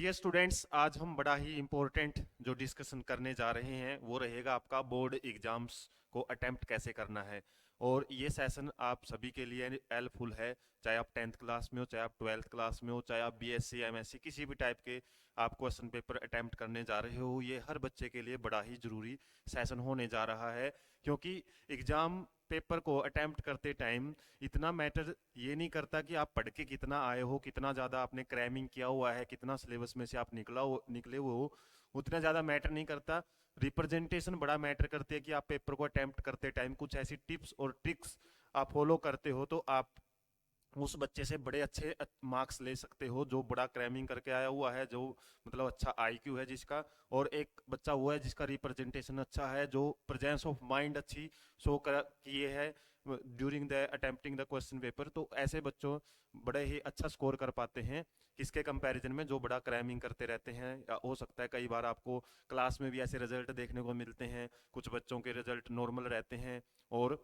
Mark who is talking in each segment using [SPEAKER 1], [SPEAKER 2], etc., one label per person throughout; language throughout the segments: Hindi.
[SPEAKER 1] डियर स्टूडेंट्स, आज हम बड़ा ही इम्पोर्टेंट जो डिस्कशन करने जा रहे हैं वो रहेगा आपका बोर्ड एग्जाम्स को अटेम्प्ट कैसे करना है। और ये सेशन आप सभी के लिए हेल्पफुल है, चाहे आप 10th क्लास में हो, चाहे आप 12th क्लास में हो, चाहे आप बीएससी एमएससी किसी भी टाइप के आप क्वेश्चन पेपर अटेम्प्ट करने जा रहे हो। ये हर बच्चे के लिए बड़ा ही ज़रूरी सेशन होने जा रहा है, क्योंकि एग्ज़ाम पेपर को अटेम्प्ट करते टाइम इतना मैटर ये नहीं करता कि आप पढ़ के कितना आए हो, कितना ज़्यादा आपने क्रैमिंग किया हुआ है, कितना सिलेबस में से आप निकले हुए हो, उतना ज़्यादा मैटर नहीं करता। रिप्रेजेंटेशन बड़ा मैटर करती है कि आप पेपर को अटेम्प्ट करते टाइम कुछ ऐसी टिप्स और ट्रिक्स आप फॉलो करते हो तो आप उस बच्चे से बड़े अच्छे मार्क्स ले सकते हो जो बड़ा क्रैमिंग करके आया हुआ है, जो मतलब अच्छा आईक्यू है जिसका। और एक बच्चा वो है जिसका रिप्रेजेंटेशन अच्छा है, जो प्रेजेंस ऑफ माइंड अच्छी शो कर किए है during the attempting the question paper. तो ऐसे बच्चों बड़े ही अच्छा स्कोर कर पाते हैं किसके कंपैरिजन में, जो बड़ा क्रैमिंग करते रहते हैं। या हो सकता है कई बार आपको क्लास में भी ऐसे रिजल्ट देखने को मिलते हैं, कुछ बच्चों के रिजल्ट नॉर्मल रहते हैं और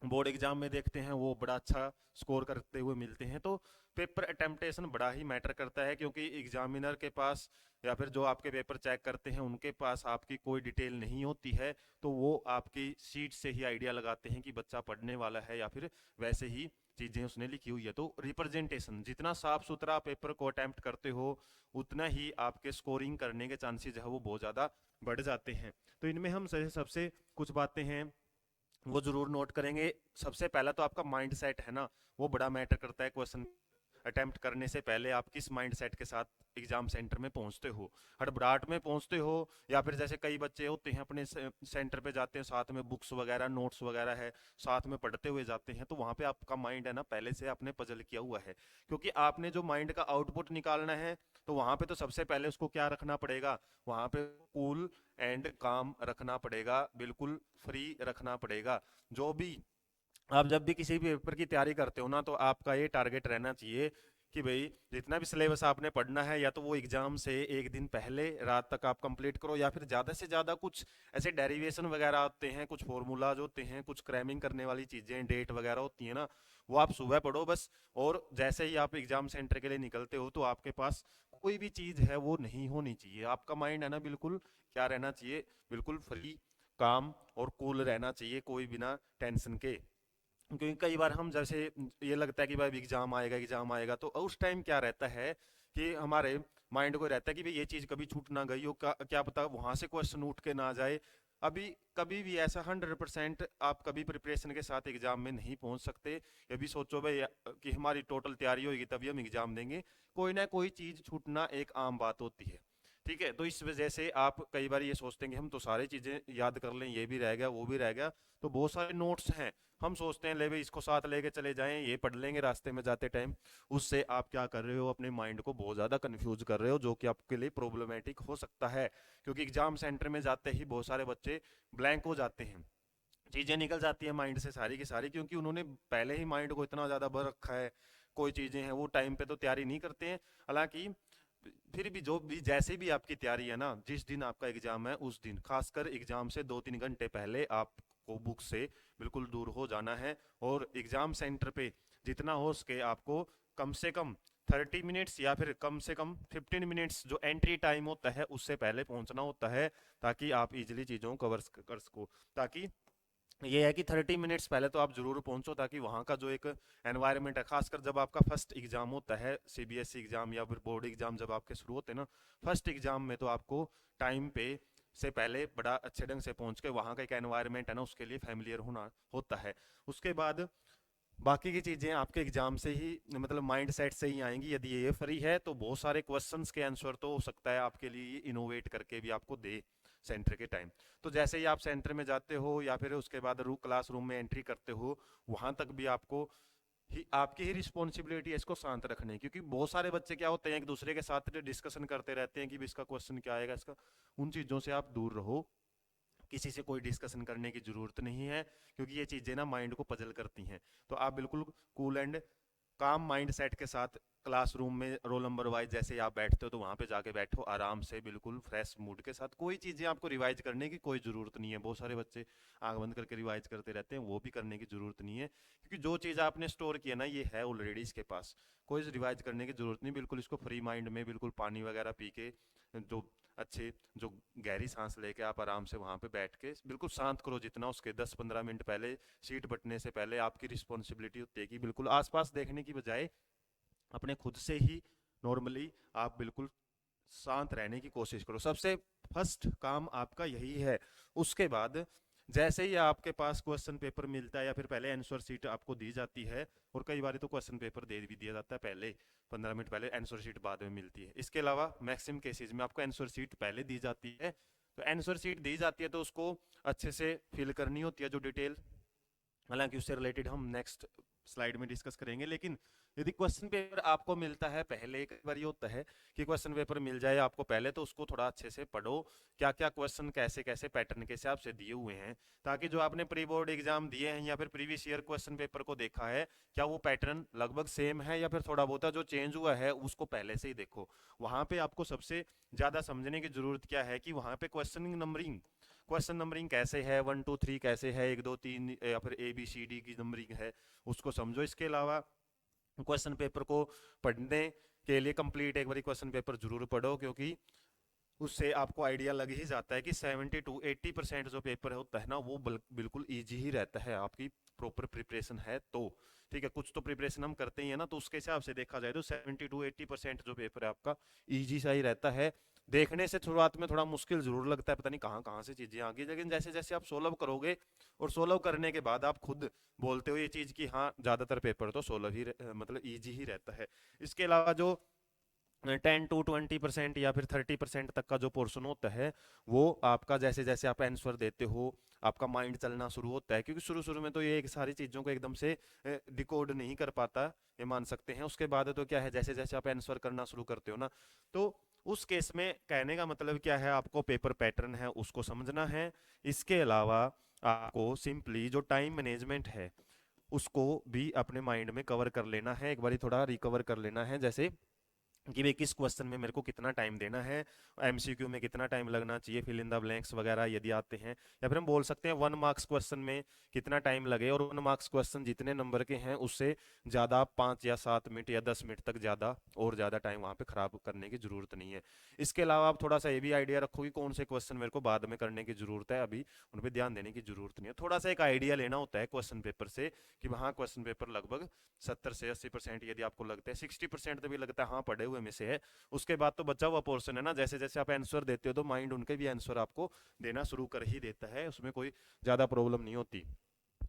[SPEAKER 1] बोर्ड एग्जाम में देखते हैं वो बड़ा अच्छा स्कोर करते हुए मिलते हैं। तो पेपर अटेम्पटेशन बड़ा ही मैटर करता है, क्योंकि एग्जामिनर के पास या फिर जो आपके पेपर चेक करते हैं उनके पास आपकी कोई डिटेल नहीं होती है। तो वो आपकी सीट से ही आइडिया लगाते हैं कि बच्चा पढ़ने वाला है या फिर वैसे ही चीज़ें उसने लिखी हुई है। तो रिप्रेजेंटेशन जितना साफ सुथरा पेपर को अटेम्प्ट करते हो उतना ही आपके स्कोरिंग करने के चांसेस है वो बहुत ज़्यादा बढ़ जाते हैं। तो इनमें हम सबसे कुछ बातें हैं वो जरूर नोट करेंगे। सबसे पहला तो आपका माइंड सेट है ना, वो बड़ा मैटर करता है। क्वेश्चन अटेम्प्ट करने से पहले आप किस माइंड सेट के साथ एग्जाम सेंटर में पहुंचते हो, हड़बड़ाहट में पहुंचते हो, या फिर जैसे कई बच्चे होते हैं अपने सेंटर पे जाते हैं साथ में बुक्स वगैरह नोट्स वगैरह है साथ में पढ़ते हुए जाते हैं, तो वहां पे आपका माइंड है ना पहले से आपने पजल किया हुआ है। क्योंकि आपने जो माइंड का आउटपुट निकालना है तो वहां पे तो सबसे पहले उसको क्या रखना पड़ेगा, वहां पे कूल एंड काम रखना पड़ेगा, बिल्कुल फ्री रखना पड़ेगा। जो भी आप जब भी किसी भी पेपर की तैयारी करते हो ना, तो आपका ये टारगेट रहना चाहिए कि भाई जितना भी सिलेबस आपने पढ़ना है या तो वो एग्जाम से एक दिन पहले रात तक आप कंप्लीट करो, या फिर ज़्यादा से ज़्यादा कुछ ऐसे डेरिवेशन वगैरह होते हैं, कुछ फॉर्मूलाज होते हैं, कुछ क्रैमिंग करने वाली चीज़ें डेट वगैरह होती है ना, वो आप सुबह पढ़ो बस। और जैसे ही आप एग्जाम सेंटर के लिए निकलते हो तो आपके पास कोई भी चीज़ है वो नहीं होनी चाहिए। आपका माइंड है ना बिल्कुल क्या रहना चाहिए, बिल्कुल फ्री काम और कूल रहना चाहिए, कोई बिना टेंशन के। क्योंकि कई बार हम जैसे ये लगता है कि भाई एग्जाम आएगा तो उस टाइम क्या रहता है कि हमारे माइंड को रहता है कि भाई ये चीज़ कभी छूट ना गई हो, क्या पता वहां से क्वेश्चन उठ के ना जाए। अभी कभी भी ऐसा 100% आप कभी प्रिपरेशन के साथ एग्जाम में नहीं पहुंच सकते। ये भी सोचो भाई कि हमारी टोटल तैयारी होगी तभी हम एग्जाम देंगे, कोई ना कोई चीज़ छूटना एक आम बात होती है। ठीक है, तो इस वजह से आप कई बार ये सोचते हैं कि हम तो सारी चीज़ें याद कर लें, ये भी रह गया वो भी रह गया, तो बहुत सारे नोट्स हैं, हम सोचते हैं ले भाई इसको साथ लेके चले जाएं, ये पढ़ लेंगे रास्ते में जाते टाइम। उससे आप क्या कर रहे हो, अपने माइंड को बहुत ज़्यादा कंफ्यूज कर रहे हो, जो कि आपके लिए प्रॉब्लमेटिक हो सकता है। क्योंकि एग्जाम सेंटर में जाते ही बहुत सारे बच्चे ब्लैंक हो जाते हैं, चीज़ें निकल जाती है माइंड से सारी की सारी, क्योंकि उन्होंने पहले ही माइंड को इतना ज़्यादा भर रखा है। कोई चीज़ें हैं वो टाइम पे तो तैयारी नहीं करते हैं। हालांकि फिर भी जो भी जैसे भी आपकी तैयारी है ना, जिस दिन आपका एग्जाम है उस दिन खासकर एग्जाम से 2-3 घंटे पहले आपको बुक से बिल्कुल दूर हो जाना है। और एग्जाम सेंटर पे जितना हो सके आपको कम से कम 30 मिनट्स या फिर कम से कम 15 मिनट्स जो एंट्री टाइम होता है उससे पहले पहुंचना होता है, ताकि आप इजिली चीज़ों को कवर कर सको। ताकि ये है कि 30 मिनट्स पहले तो आप जरूर पहुंचो, ताकि वहाँ का जो एक एनवायरनमेंट है, खासकर जब आपका फर्स्ट एग्जाम होता है, सीबीएसई एग्जाम या फिर बोर्ड एग्जाम जब आपके शुरू होते हैं ना, फर्स्ट एग्जाम में तो आपको टाइम पे से पहले बड़ा अच्छे ढंग से पहुंच के वहाँ का एक एनवायरनमेंट है ना उसके लिए फैमिलियर होना होता है। उसके बाद बाकी की चीज़ें आपके एग्जाम से ही मतलब माइंड सेट से ही आएंगी। यदि ये फ्री है तो बहुत सारे क्वेश्चंस के आंसर तो हो सकता है आपके लिए इनोवेट करके भी आपको दे सेंटर के टाइम। तो जैसे ही आप सेंटर में जाते हो या फिर उसके बाद क्लासरूम में एंट्री करते हो, वहां तक भी आपकी ही रिस्पॉन्सिबिलिटी है इसको शांत रखने की। क्योंकि बहुत सारे बच्चे क्या होते हैं एक दूसरे के साथ डिस्कशन करते रहते हैं कि भी इसका क्वेश्चन क्या आएगा इसका, उन चीज़ों से आप दूर रहो। किसी से कोई डिस्कशन करने की जरूरत नहीं है, क्योंकि ये चीज़ें ना माइंड को पजल करती हैं। तो आप बिल्कुल कूल एंड काम माइंड सेट के साथ क्लासरूम में रोल नंबर वाइज जैसे आप बैठते हो तो वहां पे जाके बैठो आराम से, बिल्कुल फ्रेश मूड के साथ। कोई चीजें आपको रिवाइज करने की कोई जरूरत नहीं है। बहुत सारे बच्चे आंख बंद करके रिवाइज करते रहते हैं, वो भी करने की जरूरत नहीं है, क्योंकि जो चीज आपने स्टोर किया ना ये है ऑलरेडी इसके पास, कोई रिवाइज करने की जरूरत नहीं। बिल्कुल इसको फ्री माइंड में बिल्कुल पानी वगैरह पी के, जो अच्छे, जो गहरी सांस लेके आप आराम से वहां पे बैठ के बिल्कुल शांत करो जितना, उसके 10-15 मिनट पहले सीट बटने से पहले आपकी रिस्पॉन्सिबिलिटी होती है कि बिल्कुल आसपास देखने की बजाय अपने खुद से ही नॉर्मली आप बिल्कुल शांत रहने की कोशिश करो। सबसे फर्स्ट काम आपका यही है। उसके बाद जैसे ही आपके पास क्वेश्चन पेपर मिलता है या फिर पहले आंसर शीट आपको दी जाती है, और कई बार तो क्वेश्चन पेपर दे भी दिया जाता है पहले, 15 मिनट पहले, आंसर शीट बाद में मिलती है। इसके अलावा मैक्सिमम केसेस में आपको आंसर शीट पहले दी जाती है। तो आंसर शीट दी जाती है तो उसको अच्छे से फिल करनी होती है जो डिटेल, हालांकि उससे रिलेटेड हम नेक्स्ट स्लाइड में डिस्कस करेंगे। लेकिन यदि क्वेश्चन पेपर आपको मिलता है पहले, एक बार ये होता है कि क्वेश्चन पेपर मिल जाए आपको पहले, तो उसको थोड़ा अच्छे से पढ़ो, क्या क्या क्वेश्चन कैसे कैसे पैटर्न के हिसाब से दिए हुए हैं, ताकि जो आपने प्री बोर्ड एग्जाम दिए हैं या फिर प्रीवियस ईयर क्वेश्चन पेपर को देखा है, क्या वो पैटर्न लगभग सेम है या फिर थोड़ा बहुत जो चेंज हुआ है उसको पहले से ही देखो। वहां पे आपको सबसे ज्यादा समझने की जरूरत क्या है कि वहां पे क्वेश्चन नंबरिंग कैसे है, 1 2 3 कैसे है, 1 2 3 या फिर ABCD की नंबरिंग है, उसको समझो। इसके अलावा क्वेश्चन पेपर को पढ़ने के लिए कंप्लीट एक बार क्वेश्चन पेपर जरूर पढ़ो, क्योंकि उससे आपको आइडिया लग ही जाता है कि 70 to 80% जो पेपर होता है ना वो बिल्कुल इजी ही रहता है, आपकी प्रॉपर प्रिपरेशन है तो। ठीक है, कुछ तो प्रिपरेशन हम करते ही है ना, तो उसके हिसाब से देखा जाए तो 70 to 80% जो पेपर है आपका इजी सा ही रहता है। देखने से शुरुआत में थोड़ा मुश्किल जरूर लगता है, पता नहीं कहाँ कहाँ से चीजें आ गई, लेकिन जैसे जैसे आप सोल्व करोगे और सोल्व करने के बाद आप खुद बोलते हो ये चीज कि हाँ ज्यादातर पेपर तो सोल्व ही मतलब इजी ही रहता है। इसके अलावा जो 10 to 20% या फिर 30% तक का जो पोर्शन होता है, वो आपका जैसे जैसे आप आंसर देते हो आपका माइंड चलना शुरू होता है, क्योंकि शुरू शुरू में तो ये एक सारी चीज़ों को एकदम से डिकोड नहीं कर पाता, ये मान सकते हैं। उसके बाद तो क्या है, जैसे जैसे आप आंसर करना शुरू करते हो ना, तो उस केस में कहने का मतलब क्या है, आपको पेपर पैटर्न है उसको समझना है। इसके अलावा आपको सिंपली जो टाइम मैनेजमेंट है उसको भी अपने माइंड में कवर कर लेना है, एक बारी थोड़ा रिकवर कर लेना है। जैसे कि भाई किस क्वेश्चन में मेरे को कितना टाइम देना है, MCQ में कितना टाइम लगना चाहिए, फिल इन द ब्लैंक्स वगैरह यदि आते हैं, या फिर हम बोल सकते हैं 1 मार्क्स क्वेश्चन में कितना टाइम लगे, और 1 मार्क्स क्वेश्चन जितने नंबर के हैं उससे ज़्यादा आप 5 या 7 मिनट या 10 मिनट तक ज़्यादा और ज़्यादा टाइम वहाँ पे खराब करने की ज़रूरत नहीं है। इसके अलावा आप थोड़ा सा ये भी आइडिया रखो कि कौन से क्वेश्चन मेरे को बाद में करने की ज़रूरत है, अभी उन पर ध्यान देने की ज़रूरत नहीं है। थोड़ा सा एक आइडिया लेना होता है क्वेश्चन पेपर से कि हाँ क्वेश्चन पेपर लगभग 70 से 80% यदि आपको लगता है, 60% भी लगता है हाँ पढ़े हुए में से है, उसके बाद तो बचा हुआ पोर्शन है ना, जैसे जैसे आप आंसर देते हो तो माइंड उनके भी आंसर आपको देना शुरू कर ही देता है, उसमें कोई ज्यादा प्रॉब्लम नहीं होती।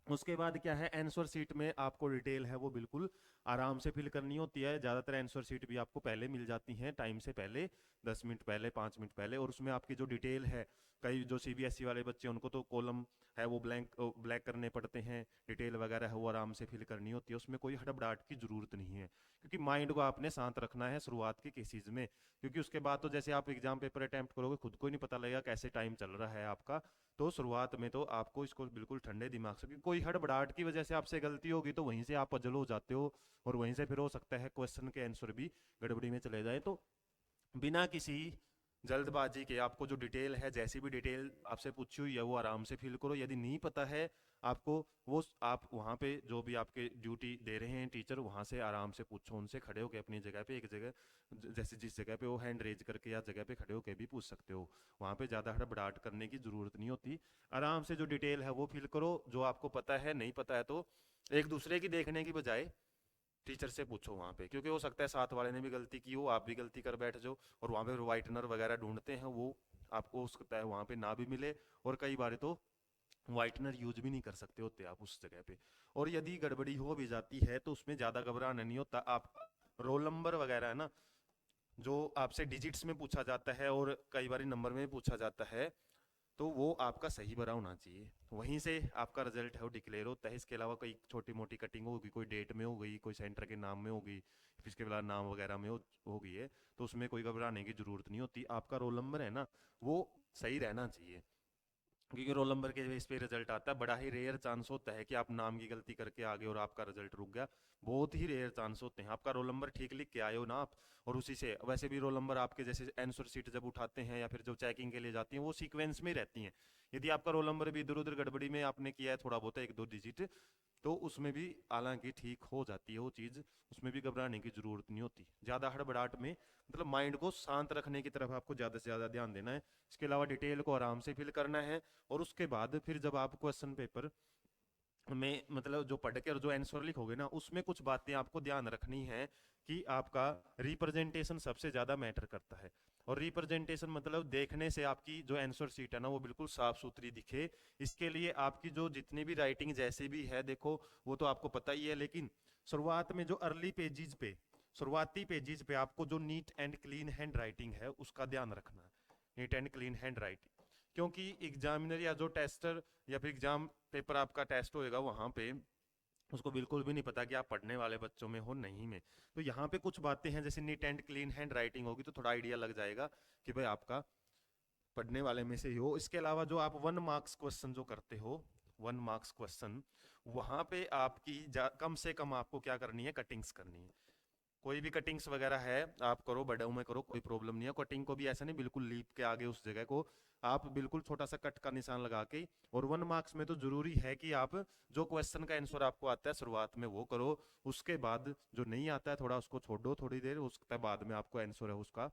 [SPEAKER 1] उसके बाद क्या है, आंसर शीट में आपको डिटेल है वो बिल्कुल आराम से फिल करनी होती है। ज़्यादातर आंसर शीट भी आपको पहले मिल जाती हैं, टाइम से पहले, 10 मिनट पहले, 5 मिनट पहले, और उसमें आपकी जो डिटेल है, कई जो CBSE वाले बच्चे उनको तो कॉलम है वो ब्लैक करने पड़ते हैं, डिटेल वगैरह है वो आराम से फिल करनी होती है, उसमें कोई हड़बड़ाहट की ज़रूरत नहीं है, क्योंकि माइंड को आपने शांत रखना है शुरुआत के केसेज में। क्योंकि उसके बाद तो जैसे आप एग्जाम पेपर अटेम्प्ट करोगे खुद को ही नहीं पता लगेगा कैसे टाइम चल रहा है आपका। तो शुरुआत में तो आपको इसको बिल्कुल ठंडे दिमाग से, क्योंकि कोई हड़बड़ाहट की वजह से आपसे गलती होगी तो वहीं से आप पजल हो जाते हो, और वहीं से फिर हो सकता है क्वेश्चन के आंसर भी गड़बड़ी में चले जाए। तो बिना किसी जल्दबाजी के आपको जो डिटेल है, जैसी भी डिटेल आपसे पूछी हुई है वो आराम से फिल करो। यदि नहीं पता है आपको, वो आप वहाँ पे जो भी आपके ड्यूटी दे रहे हैं टीचर, वहाँ से आराम से पूछो, उनसे खड़े होकर अपनी जगह पे, एक जगह जैसे जिस जगह पे वो हैंड रेज करके या जगह पे खड़े होकर भी पूछ सकते हो, वहाँ पे ज़्यादा हड़बड़ाहट करने की ज़रूरत नहीं होती। आराम से जो डिटेल है वो फिल करो, जो आपको पता है, नहीं पता है तो एक दूसरे की देखने की बजाय टीचर से पूछो वहाँ पे, क्योंकि हो सकता है साथ वाले ने भी गलती की हो, आप भी गलती कर बैठ जाओ, और वहाँ पे वाइटनर वगैरह ढूंढते हैं वो आपको हो सकता है वहाँ पे ना भी मिले, और कई बार तो वाइटनर यूज भी नहीं कर सकते होते आप उस जगह पे। और यदि गड़बड़ी हो भी जाती है तो उसमें ज़्यादा घबराना नहीं होता। आप रोल नंबर वगैरह है ना, जो आपसे डिजिट्स में पूछा जाता है और कई बार नंबर में पूछा जाता है, तो वो आपका सही भरा होना चाहिए, वहीं से आपका रिजल्ट है वो डिक्लेयर होता है। इसके अलावा कोई छोटी मोटी कटिंग होगी, कोई डेट में हो गई, कोई सेंटर के नाम में होगी, फिर इसके बाद नाम वगैरह में हो गई है, तो उसमें कोई घबराने की जरूरत नहीं होती। आपका रोल नंबर है ना वो सही रहना चाहिए। क्योंकि रोल नंबर के बेस पे रिजल्ट आता है। बड़ा ही रेयर चांस होता है कि आप नाम की गलती करके आगे और आपका रिजल्ट रुक गया। बहुत ही रेयर चांस होते हैं। आपका रोल नंबर ठीक लिख के आए हो ना आप, और उसी से वैसे भी रोल नंबर आपके जैसे आंसर शीट जब उठाते हैं या फिर जो चेकिंग के लिए जाती हैं वो सीक्वेंस में रहती हैं। यदि आपका रोल नंबर भी इधर उधर गड़बड़ी में आपने किया है थोड़ा बहुत एक दो डिजिट, तो उसमें भी हालांकि ठीक हो जाती है वो चीज़। उसमें भी घबराने की ज़रूरत नहीं होती। ज़्यादा हड़बड़ाहट में मतलब माइंड को शांत रखने की तरफ आपको ज़्यादा से ज़्यादा ध्यान देना है। इसके अलावा डिटेल को आराम से फिल करना है। और उसके बाद फिर जब आप क्वेश्चन पेपर में मतलब जो पढ़ के और जो आंसर लिखोगे ना, उसमें कुछ बातें आपको ध्यान रखनी है कि आपका रिप्रेजेंटेशन सबसे ज़्यादा मैटर करता है। और रिप्रेजेंटेशन मतलब देखने से आपकी जो आंसर शीट है ना वो बिल्कुल साफ सुथरी दिखे। इसके लिए आपकी जो जितनी भी राइटिंग जैसे भी है देखो वो तो आपको पता ही है, लेकिन शुरुआत में जो अर्ली पेजेस पे शुरुआती पेजेस पे आपको जो neat and clean hand writing है उसका ध्यान रखना है। Neat and clean hand writing, क्योंकि एग्जामिनर या जो टेस्टर या फिर एग्जाम पेपर आपका टेस्ट होएगा वहां पे उसको बिल्कुल भी नहीं पता कि आप पढ़ने वाले बच्चों में हो नहीं में। तो यहाँ पे कुछ बातें हैं जैसे neat and clean hand writing होगी तो थोड़ा आइडिया लग जाएगा कि भाई आपका पढ़ने वाले में से ही हो। इसके अलावा जो आप 1 मार्क्स क्वेश्चन जो करते हो, 1 मार्क्स क्वेश्चन, वहां पे आपकी कम से कम आपको क्या करनी है, कटिंग्स करनी है। कोई भी कटिंग्स वगैरह है आप करो, बड़े में करो, कोई प्रॉब्लम नहीं है। कटिंग को भी ऐसा नहीं बिल्कुल लीप के आगे उस जगह को आप बिल्कुल छोटा सा कट का निशान लगा के। और 1 मार्क्स में तो जरूरी है कि आप जो क्वेश्चन का आंसर आपको आता है शुरुआत में वो करो। उसके बाद जो नहीं आता है थोड़ा उसको छोड़ दो थोड़ी देर, उसके बाद में आपको आंसर है उसका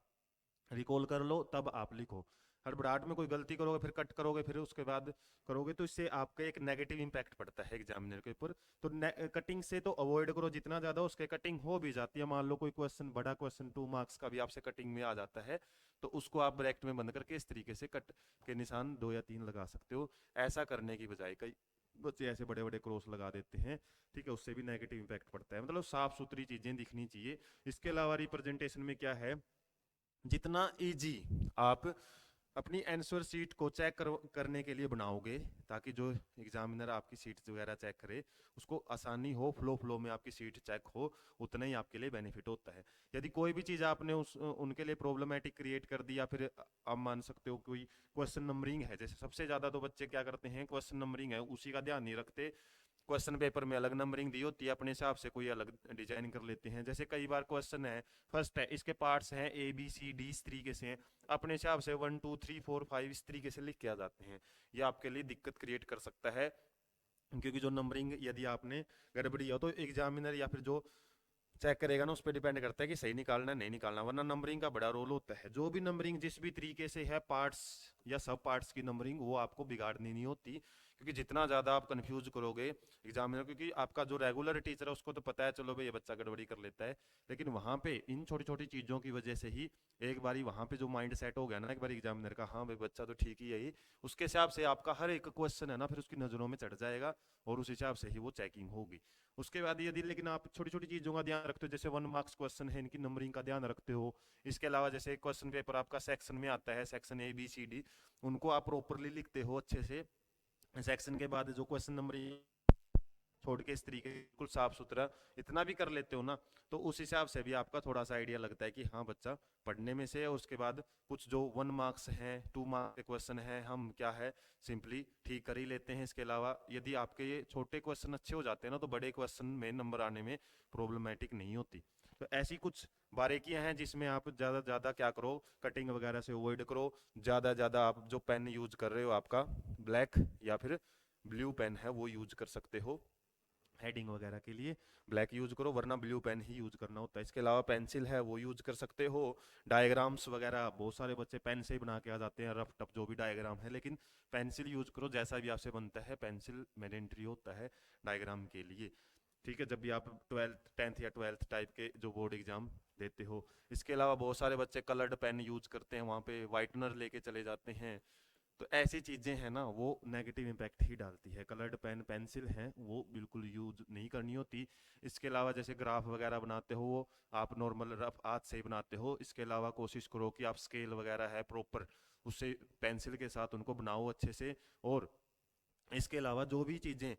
[SPEAKER 1] रिकॉल कर लो तब आप लिखो। हड़बड़ाहट में कोई गलती करोगे फिर कट करोगे फिर उसके बाद करोगे तो इससे आपका एक नेगेटिव इंपैक्ट पड़ता है एग्जामिनर के ऊपर। तो कटिंग से तो अवॉइड करो जितना ज्यादा उसके। कटिंग हो भी जाती है, मान लो कोई क्वेश्चन बड़ा क्वेश्चन 2 मार्क्स का भी आपसे कटिंग में आ जाता है, तो उसको आप ब्रैकेट में बंद करके इस तरीके से कट के निशान 2 या 3 लगा सकते हो। ऐसा करने की बजाय कई बच्चे ऐसे बड़े बड़े क्रॉस लगा देते हैं, ठीक है, उससे भी नेगेटिव इंपैक्ट पड़ता है। मतलब साफ सुथरी चीजें दिखनी चाहिए। इसके अलावा रिप्रेजेंटेशन में क्या है, जितना इजी आप अपनी आंसर शीट को चेक करने के लिए बनाओगे ताकि जो एग्जामिनर आपकी सीट वगैरह चेक करे उसको आसानी हो, फ्लो फ्लो में आपकी सीट चेक हो, उतना ही आपके लिए बेनिफिट होता है। यदि कोई भी चीज़ आपने उनके लिए प्रॉब्लमेटिक क्रिएट कर दी या फिर आप मान सकते हो कोई क्वेश्चन नंबरिंग है, जैसे सबसे ज़्यादा तो बच्चे क्या करते हैं क्वेश्चन नंबरिंग है उसी का ध्यान नहीं रखते। क्वेश्चन पेपर में अलग नंबरिंग दी होती है, अपने हिसाब से कोई अलग डिजाइन कर लेते हैं। जैसे कई बार क्वेश्चन है फर्स्ट है, इसके पार्ट्स हैं A B C D इस तरीके से हैं, अपने हिसाब से 1 2 3 4 5 इस तरीके से लिख के आ जाते हैं। ये आपके लिए दिक्कत क्रिएट कर सकता है, क्योंकि जो नंबरिंग यदि आपने गड़बड़ी हो तो एग्जामिनर या फिर जो चेक करेगा ना उस पर डिपेंड करता है कि सही निकालना है नहीं निकालना, वरना नंबरिंग का बड़ा रोल होता है। जो भी नंबरिंग जिस भी तरीके से है पार्ट्स या सब पार्ट्स की नंबरिंग वो आपको बिगाड़नी नहीं होती, क्योंकि जितना ज़्यादा आप कंफ्यूज करोगे एग्जामिनर, क्योंकि आपका जो रेगुलर टीचर है उसको तो पता है चलो भाई ये बच्चा गड़बड़ी कर लेता है, लेकिन वहाँ पे इन छोटी छोटी चीज़ों की वजह से ही एक बारी वहाँ पे जो माइंड सेट हो गया ना एक बार एग्जामिनर का, हाँ भाई बच्चा तो ठीक ही है ही, उसके हिसाब से आपका हर एक क्वेश्चन है ना फिर उसकी नज़रों में चढ़ जाएगा और उस हिसाब से ही वो चेकिंग होगी। उसके बाद यदि लेकिन आप छोटी छोटी चीज़ों का ध्यान रखते हो, जैसे 1 मार्क्स क्वेश्चन है इनकी नंबरिंग का ध्यान रखते हो। इसके अलावा जैसे क्वेश्चन पेपर आपका सेक्शन में आता है, section A B C D, उनको आप प्रॉपरली लिखते हो अच्छे से। सेक्शन के बाद जो क्वेश्चन नंबर छोड़ के इस तरीके बिल्कुल साफ सुथरा इतना भी कर लेते हो ना, तो उस हिसाब से भी आपका थोड़ा सा आइडिया लगता है कि हाँ बच्चा पढ़ने में से है। और उसके बाद कुछ जो 1 मार्क्स हैं 2 मार्क्स के क्वेश्चन हैं हम क्या है सिंपली ठीक कर ही लेते हैं। इसके अलावा यदि आपके ये छोटे क्वेश्चन अच्छे हो जाते हैं ना तो बड़े क्वेश्चन में नंबर आने में प्रॉब्लमेटिक नहीं होती। तो ऐसी कुछ बारीकियां हैं जिसमें आप ज़्यादा ज़्यादा क्या करो, कटिंग वगैरह से अवॉइड करो। ज़्यादा ज़्यादा आप जो पेन यूज कर रहे हो आपका ब्लैक या फिर ब्लू पेन है वो यूज कर सकते हो हेडिंग वगैरह के लिए। ब्लैक यूज करो वरना ब्लू पेन ही यूज करना होता है। इसके अलावा पेंसिल है वो यूज कर सकते हो। डायग्राम्स वगैरह बहुत सारे बच्चे पेन से ही बना के आ जाते हैं रफ टफ जो भी डायग्राम है, लेकिन पेंसिल यूज करो जैसा भी आपसे बनता है, पेंसिल मैंडेटरी होता है डायग्राम के लिए। ठीक है, जब भी आप 12th 10th या 12th टाइप के जो बोर्ड एग्जाम देते हो। इसके अलावा बहुत सारे बच्चे कलर्ड पेन यूज करते हैं, वहाँ पे वाइटनर लेके चले जाते हैं। तो ऐसी चीजें हैं ना वो नेगेटिव इम्पैक्ट ही डालती है। कलर्ड पेन पेंसिल हैं वो बिल्कुल यूज नहीं करनी होती। इसके अलावा जैसे ग्राफ वगैरह बनाते हो वो आप नॉर्मल रफ हाथ से ही बनाते हो। इसके अलावा कोशिश करो कि आप स्केल वगैरह है प्रॉपर उससे पेंसिल के साथ उनको बनाओ अच्छे से। और इसके अलावा जो भी चीजें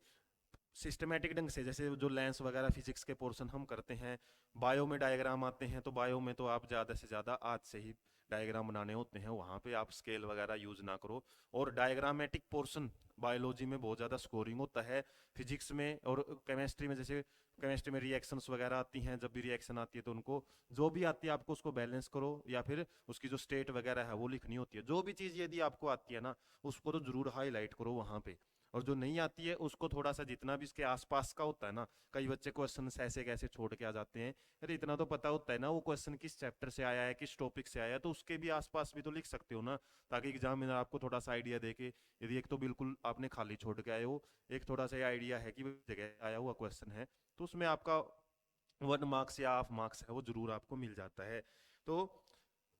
[SPEAKER 1] सिस्टमेटिक ढंग से, जैसे जो लेंस वगैरह फिजिक्स के पोर्शन हम करते हैं, बायो में डायग्राम आते हैं, तो बायो में तो आप ज़्यादा से ज़्यादा आज से ही डायग्राम बनाने होते हैं, वहाँ पे आप स्केल वगैरह यूज़ ना करो। और डायग्रामेटिक पोर्शन बायोलॉजी में बहुत ज़्यादा स्कोरिंग होता है। फिजिक्स में और केमिस्ट्री में, जैसे केमिस्ट्री में रिएक्शंस वगैरह आती हैं, जब भी रिएक्शन आती है तो उनको जो भी आती है आपको उसको बैलेंस करो, या फिर उसकी जो स्टेट वगैरह है वो लिखनी होती है। जो भी चीज़ यदि आपको आती है ना, उसको तो जरूर हाईलाइट करो वहाँ पे। और जो नहीं आती है उसको थोड़ा सा, जितना भी इसके आसपास का होता है ना, कई बच्चे क्वेश्चन ऐसे कैसे छोड़ के आ जाते हैं, अरे इतना तो पता होता है ना वो क्वेश्चन किस चैप्टर से आया है, किस टॉपिक से आया है, तो उसके भी आसपास भी तो लिख सकते हो ना, ताकि एग्जामिनर आपको थोड़ा सा आइडिया दे के, यदि एक तो बिल्कुल आपने खाली छोड़ के आए हो, एक थोड़ा सा आइडिया है कि जगह आया हुआ क्वेश्चन है, तो उसमें आपका 1 मार्क्स या हाफ मार्क्स है वो जरूर आपको मिल जाता है। तो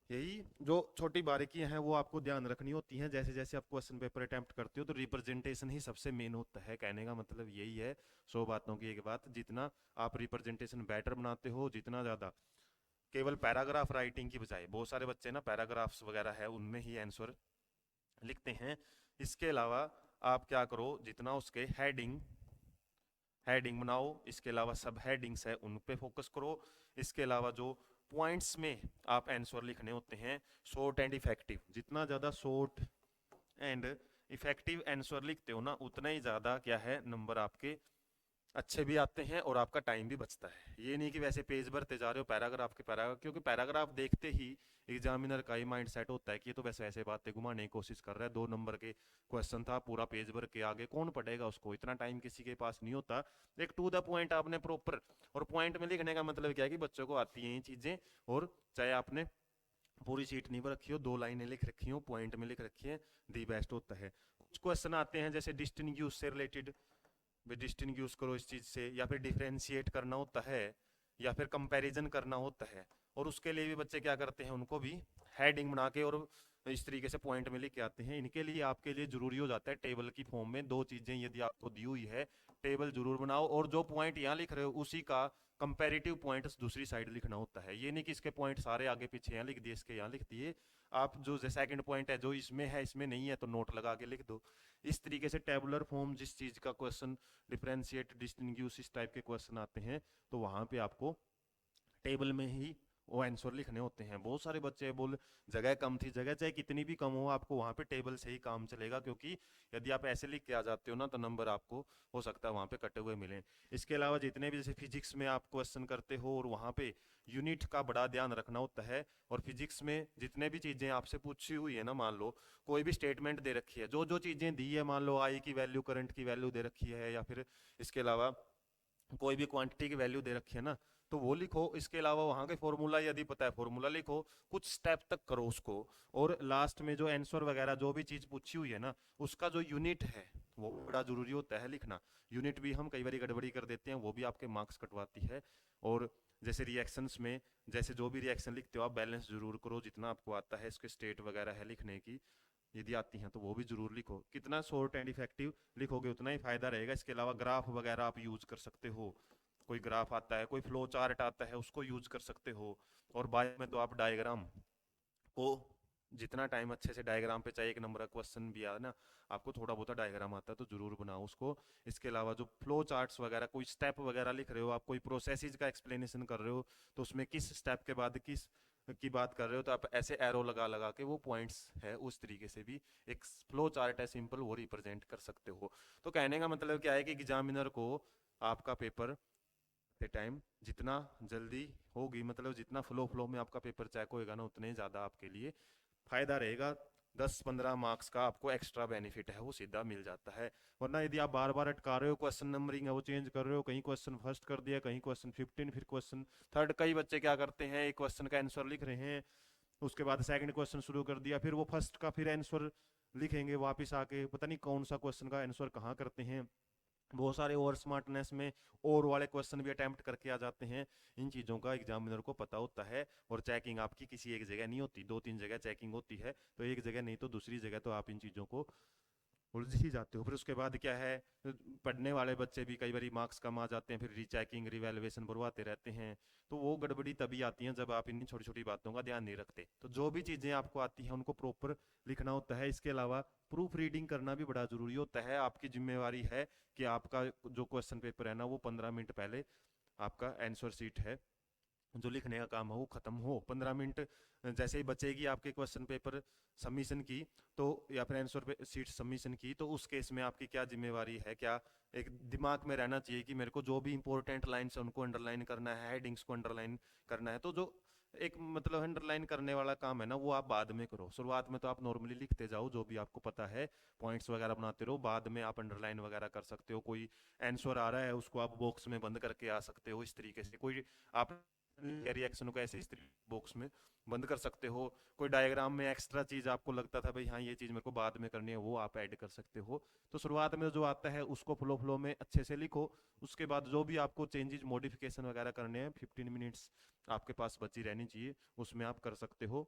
[SPEAKER 1] यही जो छोटी बारीकियां हैं वो आपको ध्यान रखनी होती हैं जैसे जैसे आप क्वेश्चन पेपर अटेम्प्ट करते हो। तो रिप्रेजेंटेशन ही सबसे मेन होता है, कहने का मतलब यही है। 100 बातों की एक बात, जितना आप रिप्रेजेंटेशन बेटर बनाते हो, जितना ज़्यादा केवल पैराग्राफ राइटिंग की बजाय, बहुत सारे बच्चे ना पैराग्राफ्स वगैरह है उनमें ही आंसर लिखते हैं। इसके अलावा आप क्या करो, जितना उसके हेडिंग हेडिंग बनाओ, इसके अलावा सब हेडिंग्स है उन पे फोकस करो। इसके अलावा जो पॉइंट्स में आप आंसर लिखने होते हैं, शॉर्ट एंड इफेक्टिव, जितना ज़्यादा शॉर्ट एंड इफेक्टिव आंसर लिखते हो ना, उतना ही ज़्यादा क्या है नंबर आपके अच्छे भी आते हैं और आपका टाइम भी बचता है। ये नहीं कि वैसे पेज भरते जा रहे हो पैराग्राफ के पैराग्राफ, क्योंकि पैराग्राफ देखते ही एग्जामिनर का ही माइंड सेट होता है कि ये तो वैसे ऐसे बातें घुमाने की कोशिश कर रहा है, 2 नंबर के क्वेश्चन था, पूरा पेज भर के आगे कौन पढ़ेगा उसको, इतना टाइम किसी के पास नहीं होता। एक टू द पॉइंट आपने प्रॉपर, और पॉइंट में लिखने का मतलब क्या है कि बच्चों को आती हैं ये चीज़ें, और चाहे आपने पूरी शीट नहीं भर रखी हो, 2 लाइनें लिख रखी हो, पॉइंट में लिख रखी है, दी बेस्ट होता है। कुछ क्वेश्चन आते हैं जैसे डिस्टिंग्विश से रिलेटेड, डिस्टिंग्विश करो इस चीज से, या फिर डिफरेंशिएट करना होता है, या फिर कंपैरिजन करना होता है, और उसके लिए भी बच्चे क्या करते हैं, उनको भी हेडिंग बना के और इस तरीके से पॉइंट में लिख के आते हैं। इनके लिए आपके लिए जरूरी हो जाता है टेबल की फॉर्म में 2 चीजें यदि आपको दी हुई है, टेबल जरूर बनाओ, और जो पॉइंट यहाँ लिख रहे हो उसी का कंपैरेटिव पॉइंट्स दूसरी साइड लिखना होता है। ये नहीं कि इसके पॉइंट सारे आगे पीछे यहाँ लिख दिए, इसके यहाँ लिख दिए, आप जो सेकंड पॉइंट है जो इसमें है इसमें नहीं है तो नोट लगा के लिख दो। इस तरीके से टेबुलर फॉर्म, जिस चीज का क्वेश्चन डिफरेंशिएट डिस्टिंग्विश इस टाइप के क्वेश्चन आते हैं, तो वहां पे आपको टेबल में ही वो आंसर लिखने होते हैं। बहुत सारे बच्चे बोल, जगह कम थी, जगह चाहे कितनी भी कम हो आपको वहां पे टेबल से ही काम चलेगा, क्योंकि यदि आप ऐसे लिख के आ जाते हो ना तो नंबर आपको हो सकता है वहां पे कटे हुए मिले। इसके अलावा जितने भी जैसे फिजिक्स में आप क्वेश्चन करते हो और वहां पे यूनिट का बड़ा ध्यान रखना होता है। और फिजिक्स में जितने भी चीजें आपसे पूछी हुई है ना, मान लो कोई भी स्टेटमेंट दे रखी है, जो जो चीजें दी है, मान लो आई की वैल्यू, करंट की वैल्यू दे रखी है, या फिर इसके अलावा कोई भी क्वांटिटी की वैल्यू दे रखी है ना, तो वो लिखो। इसके अलावा वहां के फॉर्मूला यदि पता है फॉर्मूला लिखो, कुछ स्टेप तक करो उसको। और लास्ट में जो आंसर वगैरह जो भी चीज पूछी हुई है ना, उसका जो यूनिट है वो बड़ा जरूरी होता है लिखना। यूनिट भी हम कई बार गड़बड़ी कर देते हैं, वो भी आपके मार्क्स कटवाती है। और जैसे रिएक्शंस में, जैसे जो भी रिएक्शन लिखते हो आप बैलेंस जरूर करो, जितना आपको आता है इसके स्टेट वगैरह है लिखने की, यदि आती हैं तो वो भी जरूर लिखो। कितना शॉर्ट एंड इफेक्टिव लिखोगे उतना ही फायदा रहेगा। इसके अलावा ग्राफ वगैरह आप यूज कर सकते हो, कोई ग्राफ आता है, कोई फ्लो चार्ट आता है, उसको यूज कर सकते हो। और बायो में तो आप डायग्राम को, जितना टाइम अच्छे से डायग्राम पे, चाहे 1 नंबर का क्वेश्चन भी आए ना, आपको थोड़ा बहुत डायग्राम आता है तो जरूर बनाओ उसको। इसके अलावा जो फ्लो चार्ट्स वगैरह, कोई स्टेप वगैरह लिख रहे हो आप, कोई प्रोसेसेस का एक्सप्लेनेशन कर रहे हो, तो उसमें किस स्टेप के बाद किस की बात कर रहे हो, तो आप ऐसे एरो लगा लगा के वो पॉइंट्स है उस तरीके से भी एक फ्लो चार्ट है सिंपल, वो रिप्रेजेंट कर सकते हो। तो कहने का मतलब क्या है कि एग्जामिनर को आपका पेपर के टाइम जितना जल्दी होगी, मतलब जितना फ्लो फ्लो में आपका पेपर चेक होएगा ना, उतने ज़्यादा आपके लिए फायदा रहेगा। 10-15 मार्क्स का आपको एक्स्ट्रा बेनिफिट है वो सीधा मिल जाता है। वरना यदि आप बार बार अटका रहे हो, क्वेश्चन नंबरिंग है वो चेंज कर रहे हो, कहीं क्वेश्चन फर्स्ट कर दिया, कहीं क्वेश्चन 15, फिर क्वेश्चन थर्ड, कई बच्चे क्या करते हैं एक क्वेश्चन का आंसर लिख रहे हैं, उसके बाद सेकंड क्वेश्चन शुरू कर दिया, फिर वो फर्स्ट का फिर आंसर लिखेंगे वापस आके, पता नहीं कौन सा क्वेश्चन का आंसर कहाँ करते हैं। बहुत सारे ओवर स्मार्टनेस में और वाले क्वेश्चन भी अटेम्प्ट करके आ जाते हैं। इन चीज़ों का एग्जामिनर को पता होता है। और चेकिंग आपकी किसी एक जगह नहीं होती, 2-3 जगह चेकिंग होती है, तो एक जगह नहीं तो दूसरी जगह तो आप इन चीज़ों को उलझ ही जाते हो। फिर उसके बाद क्या है, पढ़ने वाले बच्चे भी कई बार मार्क्स कम आ जाते हैं, फिर रीचेकिंग रिवैल्यूएशन बुलवाते रहते हैं। तो वो गड़बड़ी तभी आती है जब आप इन छोटी छोटी बातों का ध्यान नहीं रखते। तो जो भी चीज़ें आपको आती हैं उनको प्रॉपर लिखना होता है। इसके अलावा प्रूफ रीडिंग करना भी बड़ा जरूरी होता है। आपकी जिम्मेवारी है कि आपका जो क्वेश्चन पेपर है ना, वो 15 मिनट पहले आपका आंसर शीट है जो लिखने का काम है वो खत्म हो। 15 मिनट जैसे ही बचेगी आपके क्वेश्चन पेपर सबमिशन की, तो या फिर आंसर शीट सबमिशन की, तो उस केस में आपकी क्या जिम्मेवारी है, क्या एक दिमाग में रहना चाहिए कि मेरे को जो भी इंपॉर्टेंट लाइन्स है उनको अंडरलाइन करना है, हेडिंग्स को अंडरलाइन करना है। तो जो एक मतलब अंडरलाइन करने वाला काम है ना, वो आप बाद में करो। शुरुआत में तो आप नॉर्मली लिखते जाओ जो भी आपको पता है, पॉइंट्स वगैरह बनाते रहो, बाद में आप अंडरलाइन वगैरह कर सकते हो। कोई आंसर आ रहा है उसको आप बॉक्स में बंद करके आ सकते हो, इस तरीके से कोई आप रिएक्शन को ऐसे इस बॉक्स में बंद कर सकते हो। कोई डायग्राम में एक्स्ट्रा चीज आपको लगता था भाई हाँ ये चीज मेरे को बाद में करनी है, वो आप ऐड कर सकते हो। तो शुरुआत में जो आता है उसको फ्लो फ्लो में अच्छे से लिखो। उसके बाद जो भी आपको चेंजेस मॉडिफिकेशन वगैरह करने हैं, 15 मिनट्स आपके पास बची रहनी चाहिए, उसमें आप कर सकते हो।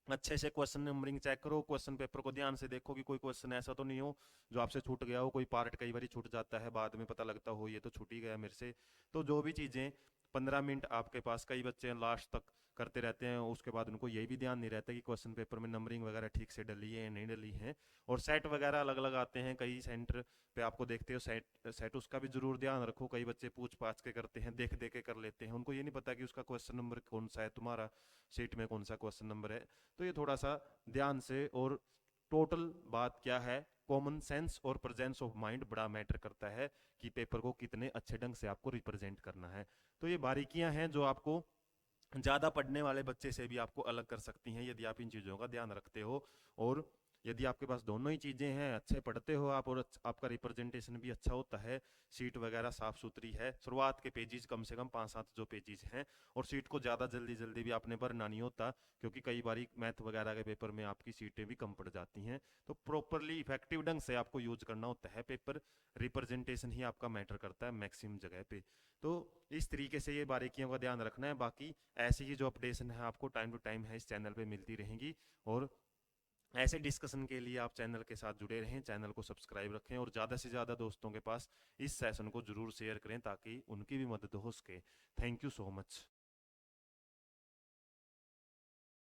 [SPEAKER 1] अच्छे से क्वेश्चन नंबरिंग चेक करो, क्वेश्चन पेपर को ध्यान से देखो कि कोई क्वेश्चन ऐसा तो नहीं हो जो आपसे छूट गया हो। कोई पार्ट कई बार छूट जाता है, बाद में पता लगता हो ये तो छूट ही गया मेरे से। तो जो भी चीज़ें 15 मिनट आपके पास, कई बच्चे लास्ट तक करते रहते हैं, उसके बाद उनको यही भी ध्यान नहीं रहता कि क्वेश्चन पेपर में नंबरिंग वगैरह ठीक से डली है या नहीं डली है। और सेट वगैरह अलग अलग आते हैं, कई सेंटर पे आपको देखते हो सेट सेट, उसका भी जरूर ध्यान रखो। कई बच्चे पूछ पाछ के करते हैं, देख देख के कर लेते हैं, उनको ये नहीं पता कि उसका क्वेश्चन नंबर कौन सा है, तुम्हारा सीट में कौन सा क्वेश्चन नंबर है। तो ये थोड़ा सा ध्यान से, और टोटल बात क्या है, कॉमन सेंस और प्रेजेंस ऑफ माइंड बड़ा मैटर करता है कि पेपर को कितने अच्छे ढंग से आपको रिप्रेजेंट करना है। तो ये बारीकियां हैं जो आपको ज्यादा पढ़ने वाले बच्चे से भी आपको अलग कर सकती हैं यदि आप इन चीजों का ध्यान रखते हो। और यदि आपके पास दोनों ही चीजें हैं, अच्छे पढ़ते हो आप और आपका रिप्रेजेंटेशन भी अच्छा होता है, सीट वगैरह साफ सुथरी है, शुरुआत के पेजेस कम से कम 5-7 जो पेजेस हैं, और सीट को ज्यादा जल्दी जल्दी भी आपने भरना नहीं होता, क्योंकि कई बार मैथ वगैरह के पेपर में आपकी सीटें भी कम पड़ जाती हैं। तो प्रॉपरली इफेक्टिव ढंग से आपको यूज करना होता है पेपर, रिप्रेजेंटेशन ही आपका मैटर करता है मैक्सिमम जगह पे। तो इस तरीके से ये बारीकियों का ध्यान रखना है। बाकी ऐसी ही जो अपडेशन है आपको टाइम टू टाइम है इस चैनल पे मिलती रहेंगी, और ऐसे डिस्कशन के लिए आप चैनल के साथ जुड़े रहें, चैनल को सब्सक्राइब रखें और ज़्यादा से ज़्यादा दोस्तों के पास इस सेशन को जरूर शेयर करें ताकि उनकी भी मदद हो सके। Thank you so much.